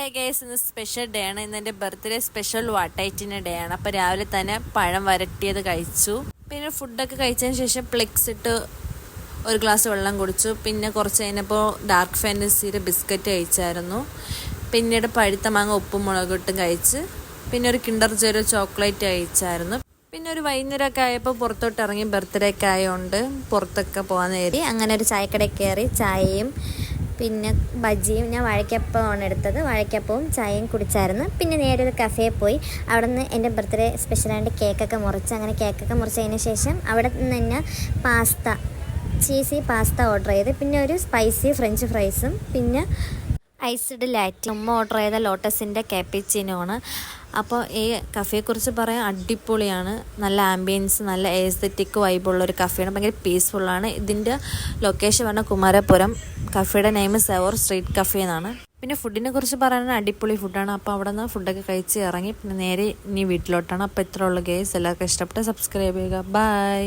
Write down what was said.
Hey guys, ഇന്ന് special day ആണ്. ഇന്ന് എൻ്റെ ബർത്ത്ഡേ സ്പെഷ്യൽ വാട്ടൈറ്റിൻ്റെ ഡേ ആണ്. അപ്പോൾ രാവിലെ തന്നെ പഴം വരട്ടിയത് കഴിച്ചു. പിന്നെ ഫുഡൊക്കെ കഴിച്ചതിന് ശേഷം ഫ്ലെക്സ് ഇട്ട് ഒരു ഗ്ലാസ് വെള്ളം കുടിച്ചു. പിന്നെ കുറച്ച് കഴിഞ്ഞപ്പോൾ ഡാർക്ക് ഫാൻറ്റസിയുടെ ബിസ്ക്കറ്റ് കഴിച്ചായിരുന്നു. പിന്നീട് പഴുത്ത മാങ്ങ ഉപ്പും മുളകിട്ടും കഴിച്ച് പിന്നെ ഒരു കിൻഡർ ജോയ് ചോക്ലേറ്റ് കഴിച്ചായിരുന്നു. പിന്നെ ഒരു വൈകുന്നേരമൊക്കെ ആയപ്പോൾ പുറത്തോട്ട് ഇറങ്ങി, ബർത്ത്ഡേ ഒക്കെ ആയതുകൊണ്ട് പുറത്തൊക്കെ പോകാൻ നേരി അങ്ങനെ ഒരു ചായക്കടയിൽ കയറി ചായയും പിന്നെ ബജ്ജിയും, ഞാൻ വാഴയ്ക്കപ്പമാണ് എടുത്തത്. വാഴയ്ക്കപ്പവും ചായയും കുടിച്ചായിരുന്നു. പിന്നെ നേരെ ഒരു കഫേയിൽ പോയി അവിടെ നിന്ന് എൻ്റെ ബർത്ത്ഡേ സ്പെഷ്യലായിട്ട് കേക്കൊക്കെ മുറിച്ച്, അങ്ങനെ കേക്കൊക്കെ മുറിച്ചതിന് ശേഷം അവിടെ നിന്ന് തന്നെ ചീസി പാസ്ത ഓർഡർ ചെയ്ത്, പിന്നെ ഒരു സ്പൈസി ഫ്രഞ്ച് ഫ്രൈസും പിന്നെ ഐസ്ഡ് ലാറ്റി. ഉമ്മ ഓർഡർ ചെയ്ത ലോട്ടസിൻ്റെ കാപ്പിച്ചിനോ ആണ്. അപ്പോൾ ഈ കഫേയെക്കുറിച്ച് പറയാൻ അടിപൊളിയാണ്. നല്ല ആംബിയൻസ്, നല്ല എസ്തെറ്റിക് വൈബുള്ള ഒരു കഫേയാണ്. ഭയങ്കര പീസ്ഫുള്ളാണ്. ഇതിൻ്റെ ലൊക്കേഷൻ പറഞ്ഞാൽ കുമാരപുരം. കഫേയുടെ നെയിം സെവർ സ്ട്രീറ്റ് കഫേ എന്നാണ്. പിന്നെ ഫുഡിനെ കുറിച്ച് പറയാൻ അടിപൊളി ഫുഡാണ്. അപ്പോൾ അവിടെ നിന്ന് ഫുഡൊക്കെ കഴിച്ച് ഇറങ്ങി പിന്നെ നേരെ ഇനി വീട്ടിലോട്ടാണ്. അപ്പോൾ ഇത്ര ഉള്ളൂ ഗൈസ്. എല്ലാവർക്കും ഇഷ്ടപ്പെട്ട് സബ്സ്ക്രൈബ് ചെയ്യുക. ബൈ.